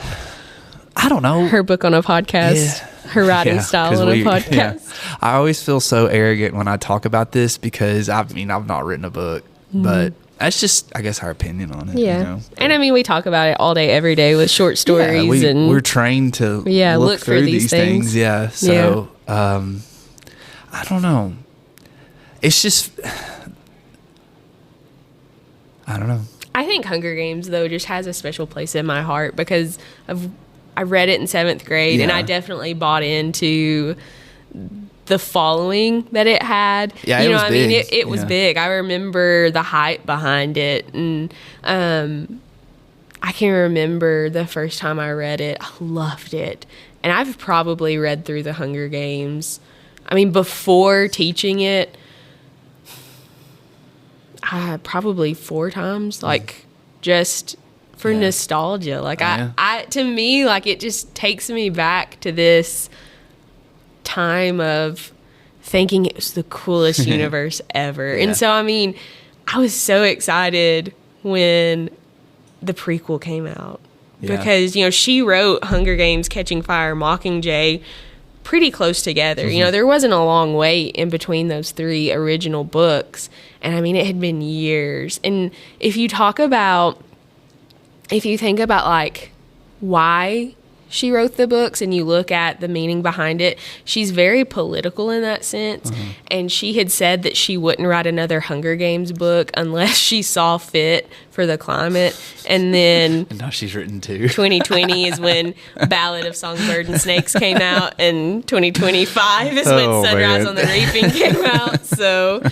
I don't know, her book on a podcast, her writing style on a podcast. I always feel so arrogant when I talk about this because I've not written a book, but that's just, I guess, our opinion on it. Yeah. You know? And I mean, we talk about it all day, every day with short stories. We're trained to look through these things. Yeah. So, I don't know. It's just, I don't know. I think Hunger Games, though, just has a special place in my heart because I read it in 7th grade and I definitely bought into the following that it had. Yeah, it was big. I mean, it was big. I remember the hype behind it, and I can remember the first time I read it. I loved it, and I've probably read through the Hunger Games. I mean, before teaching it, probably 4 times, like just for nostalgia. Like I to me, like it just takes me back to this time of thinking it was the coolest universe ever. And so, I mean, I was so excited when the prequel came out because, you know, she wrote Hunger Games, Catching Fire, Mockingjay pretty close together. You know, there wasn't a long wait in between those 3 original books. And I mean, it had been years. And if you talk about if you think about like why she wrote the books and you look at the meaning behind it, she's very political in that sense. And she had said that she wouldn't write another Hunger Games book unless she saw fit for the climate. And then And now she's written two. 2020 is when Ballad of Songbird and Snakes came out, and 2025 is when Oh, Sunrise man. on the Reaping came out. So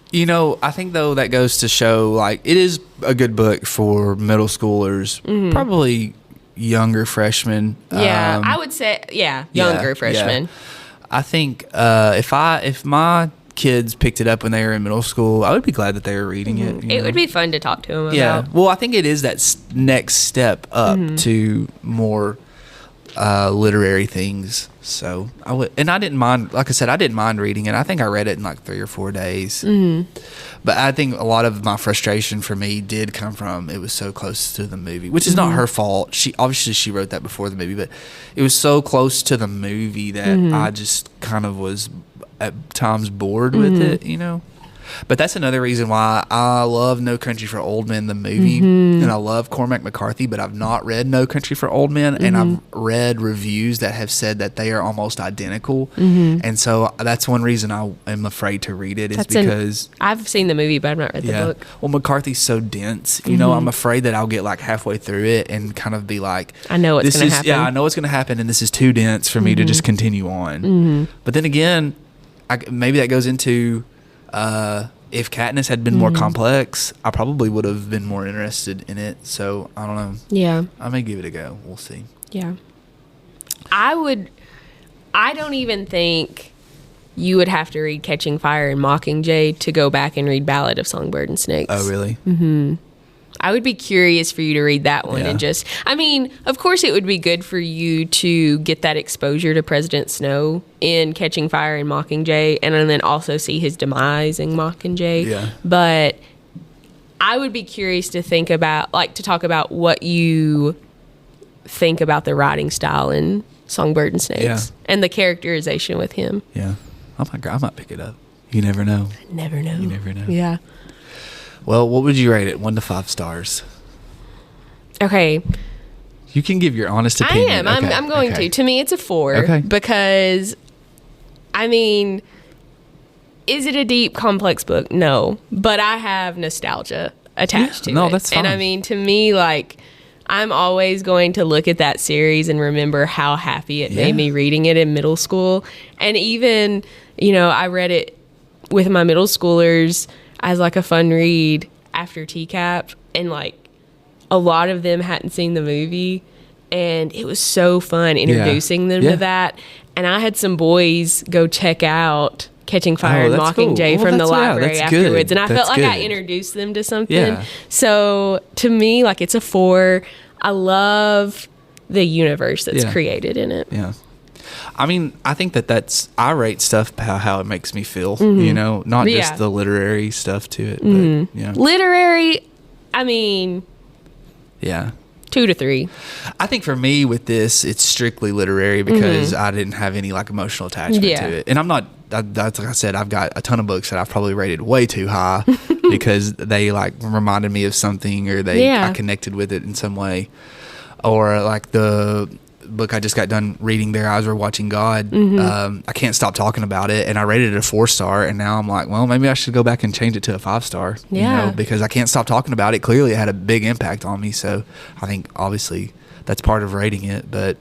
You know, I think though that goes to show like it is a good book for middle schoolers, probably younger freshmen. yeah, I would say younger freshmen. Yeah. I think if my kids picked it up when they were in middle school, I would be glad that they were reading it. you It know? would be fun to talk to them Yeah. about. Well, I think it is that next step up to more literary things. So I would, and I didn't mind. Like I said, I didn't mind reading it. I think I read it in like 3 or 4 days. But I think a lot of my frustration for me did come from it was so close to the movie, which is not her fault. She wrote that before the movie, but it was so close to the movie that I just kind of was at times bored with it, you know. But that's another reason why I love No Country for Old Men, the movie, and I love Cormac McCarthy, but I've not read No Country for Old Men, and I've read reviews that have said that they are almost identical, and so that's one reason I am afraid to read it is because I've seen the movie, but I've not read the book. Well, McCarthy's so dense, you know. I'm afraid that I'll get like halfway through it and kind of be like, I know what's going to happen. Yeah, I know what's going to happen, and this is too dense for me to just continue on. But then again, maybe that goes into if Katniss had been more complex, I probably would have been more interested in it. So I don't know. Yeah. I may give it a go. We'll see. Yeah. I don't even think you would have to read Catching Fire and Mockingjay to go back and read Ballad of Songbird and Snakes. Oh, really? I would be curious for you to read that one and just, I mean, of course it would be good for you to get that exposure to President Snow in Catching Fire and Mockingjay, and then also see his demise in Mockingjay. Yeah. But I would be curious to think about, like, to talk about what you think about the writing style in Songbird and Snakes and the characterization with him. Yeah. I might pick it up. You never know. Never know. You never know. Yeah. Well, what would you rate it? 1 to 5 stars. Okay. You can give your honest opinion. I am. I'm going to. To me, it's a 4. Okay. Because, I mean, is it a deep, complex book? No. But I have nostalgia attached to it. No, that's fine. And I mean, to me, like, I'm always going to look at that series and remember how happy it made me reading it in middle school. And even, you know, I read it with my middle schoolers as like a fun read after TCAP, and like a lot of them hadn't seen the movie, and it was so fun introducing them to that. And I had some boys go check out Catching Fire and Mockingjay from the library afterwards, and I felt like I introduced them to something. So to me, like, it's a 4. I love the universe that's created in it. Yeah. I mean, I think I rate stuff how it makes me feel, you know, not just the literary stuff to it, but yeah. Literary, I mean, 2 to 3. I think for me with this, it's strictly literary because I didn't have any like emotional attachment to it. And I'm not, that's like I said, I've got a ton of books that I've probably rated way too high because they like reminded me of something, or I connected with it in some way. Or like the book I just got done reading, Their Eyes Were Watching God. I can't stop talking about it, and I rated it a 4-star, and now I'm like, well, maybe I should go back and change it to a 5-star. You know, because I can't stop talking about it. Clearly it had a big impact on me, so I think obviously that's part of rating it. But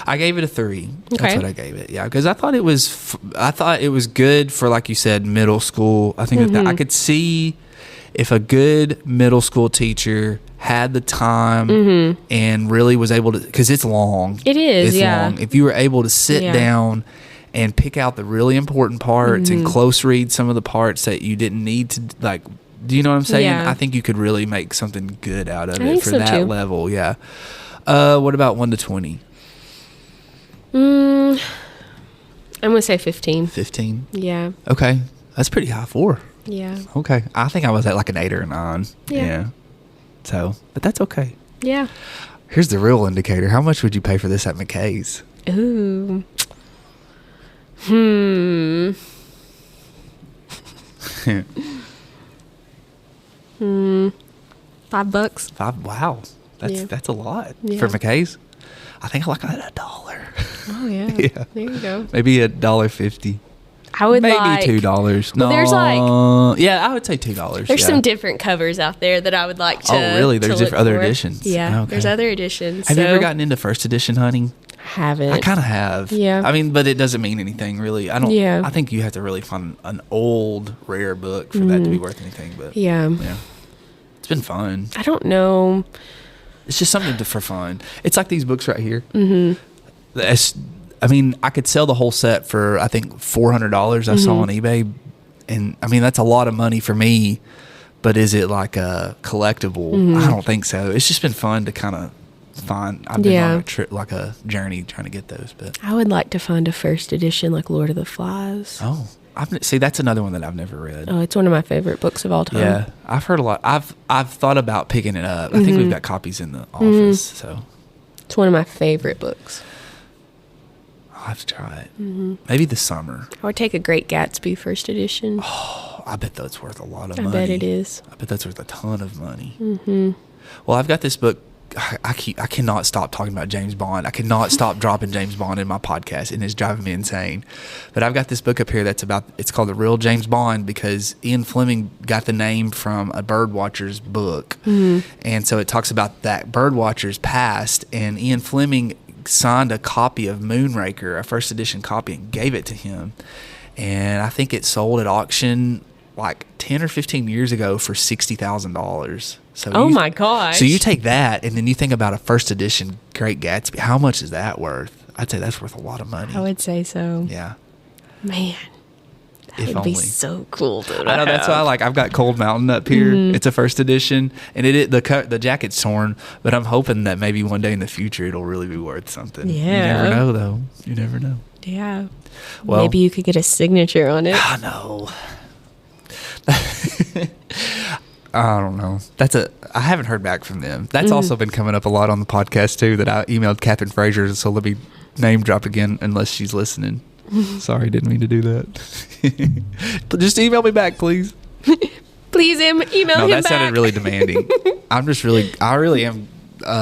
I gave it a 3. That's what I gave it. Yeah, because I thought it was good for, like you said, middle school. I think that I could see if a good middle school teacher had the time and really was able to, because it's long. It is, long. If you were able to sit down and pick out the really important parts and close read some of the parts that you didn't need to, like, do you know what I'm saying? I think you could really make something good out of it for that level. Yeah. What about 1 to 20? I'm going to say 15. 15? Yeah. Okay. That's pretty high. 4. Yeah. Okay. I think I was at like an 8 or a 9. Yeah. So, but that's okay. Yeah. Here's the real indicator. How much would you pay for this at McKay's? Ooh. $5. $5. Wow, Yeah. that's a lot Yeah. for McKay's. I think I like that $1. Oh yeah. Yeah. There you go. Maybe $1.50. I would Maybe like $2. No, Well, there's yeah, I would say $2. There's some different covers out there that I would like to. Oh, really? There's to look other for. editions? Yeah, Okay. there's other editions. Have you ever gotten into first edition hunting? Haven't. I kind of have. Yeah. I mean, but it doesn't mean anything really. I don't. Yeah. I think you have to really find an old rare book for that to be worth anything. But Yeah. it's been fun. I don't know. It's just something for fun. It's like these books right here. Mm-hmm. I mean, I could sell the whole set for I think $400. I saw on eBay, and I mean that's a lot of money for me. But is it like a collectible? I don't think so. It's just been fun to kind of find. I've been on a trip, like a journey, trying to get those. But I would like to find a first edition like Lord of the Flies. oh, see, that's another one that I've never read. Oh, it's one of my favorite books of all time. Yeah, I've heard a lot. I've thought about picking it up. I think we've got copies in the office, so It's one of my favorite books. I'll have to try it. Maybe this summer. I would take a Great Gatsby first edition. Oh, I bet that's worth a lot of I money. bet it is. I bet that's worth a ton of money. Well, I've got this book. I cannot stop talking about James Bond. I cannot stop dropping James Bond in my podcast, and it's driving me insane. But I've got this book up here it's called The Real James Bond, because Ian Fleming got the name from a birdwatcher's book. And so it talks about that birdwatcher's past, and Ian Fleming signed a copy of Moonraker, a first edition copy, and gave it to him. And I think it sold at auction like 10 or 15 years ago for $60,000. So My gosh. So you take that and then you think about a first edition Great Gatsby. How much is that worth? I'd say that's worth a lot of money. I would say so. Yeah. Man. If It'd only. be so cool to I know, that's why I've got Cold Mountain up here. It's a first edition, and the jacket's torn, but I'm hoping that maybe one day in the future it'll really be worth something. Yeah. You never know, though. You never know. Yeah. Well, maybe you could get a signature on it. I know. I don't know. I haven't heard back from them. That's also been coming up a lot on the podcast too, that I emailed Catherine Fraser, so let me name drop again unless she's listening. Sorry, didn't mean to do that. Just email me back, please. Please email him back. No, that sounded really demanding. I really am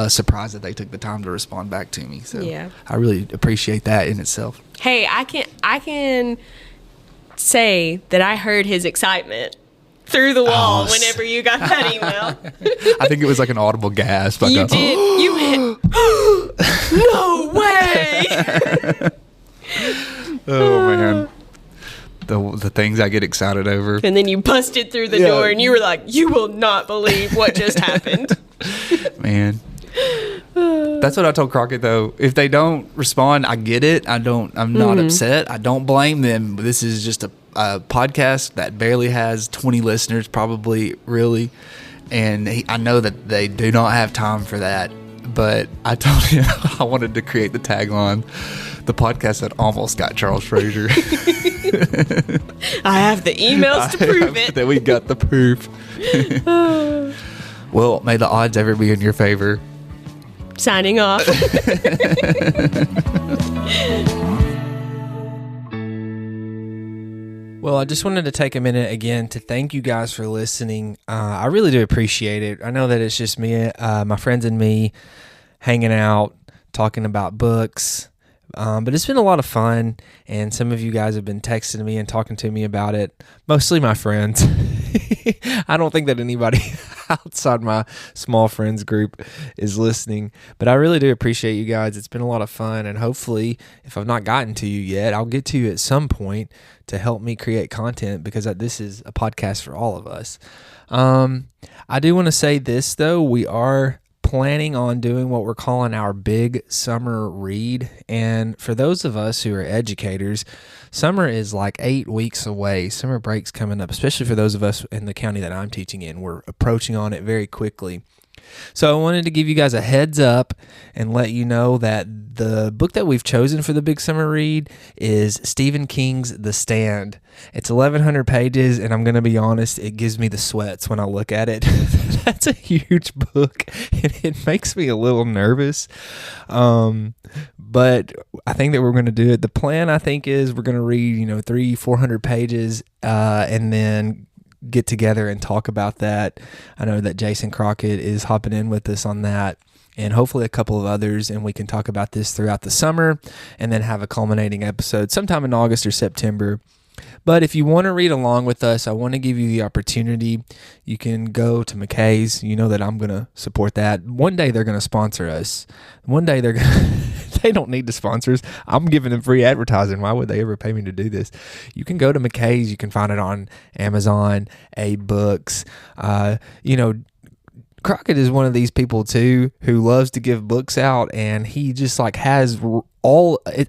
surprised that they took the time to respond back to me. So Yeah. I really appreciate that in itself. Hey, I can say that I heard his excitement through the wall whenever you got that email. I think it was like an audible gasp. You did. You went, no way. Oh man, the things I get excited over. And then you busted through the door and you were like, you will not believe what just happened. Man, that's what I told Crockett though. If they don't respond, I get it. I'm not upset. I don't blame them. This is just a podcast that barely has 20 listeners, probably, really. And I know that they do not have time for that. But I told him I wanted to create the tagline, the podcast that almost got Charles Fraser. I have the emails to prove it. That we got the proof. Well, may the odds ever be in your favor. Signing off. Well, I just wanted to take a minute again to thank you guys for listening. I really do appreciate it. I know that it's just me, my friends and me hanging out, talking about books, but it's been a lot of fun, and some of you guys have been texting me and talking to me about it, mostly my friends. I don't think that anybody outside my small friends group is listening, but I really do appreciate you guys. It's been a lot of fun, and hopefully, if I've not gotten to you yet, I'll get to you at some point to help me create content, because this is a podcast for all of us. I do want to say this, though. We are planning on doing what we're calling our big summer read. And for those of us who are educators, summer is like 8 weeks away. Summer break's coming up, especially for those of us in the county that I'm teaching in. We're approaching on it very quickly. So I wanted to give you guys a heads up and let you know that the book that we've chosen for the big summer read is Stephen King's The Stand. It's 1,100 pages, and I'm going to be honest, it gives me the sweats when I look at it. That's a huge book, and it makes me a little nervous. But I think that we're going to do it. The plan, I think, is we're going to read, 300-400 pages, and then get together and talk about that. I know that Jason Crockett is hopping in with us on that, and hopefully a couple of others, and we can talk about this throughout the summer and then have a culminating episode sometime in August or September. But if you want to read along with us, I want to give you the opportunity. You can go to McKay's. You know that I'm going to support that. One day they're going to sponsor us. One day they're going to, they don't need to sponsor us. I'm giving them free advertising. Why would they ever pay me to do this? You can go to McKay's. You can find it on Amazon, Books. Crockett is one of these people too who loves to give books out, and he just like has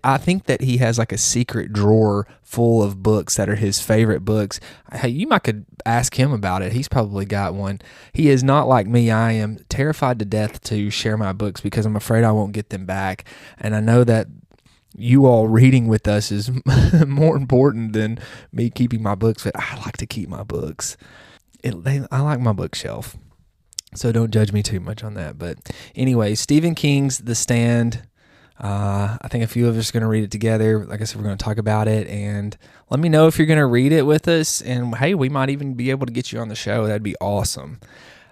I think that he has like a secret drawer full of books that are his favorite books. Hey, you might could ask him about it. He's probably got one. He is not like me. I am terrified to death to share my books because I'm afraid I won't get them back. And I know that you all reading with us is more important than me keeping my books, but I like to keep my books. I like my bookshelf. So don't judge me too much on that. But anyway, Stephen King's The Stand. I think a few of us are going to read it together. Like I said, we're going to talk about it. And let me know if you're going to read it with us. And hey, we might even be able to get you on the show. That'd be awesome.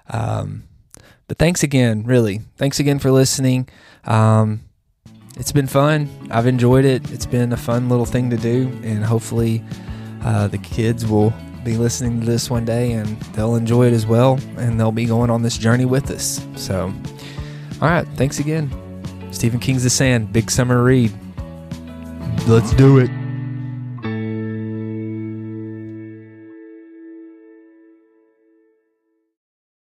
But thanks again, really. Thanks again for listening. It's been fun. I've enjoyed it. It's been a fun little thing to do. And hopefully the kids will be listening to this one day and they'll enjoy it as well, and they'll be going on this journey with us. So all right, thanks again. Stephen King's The Stand, big summer read. Let's do it.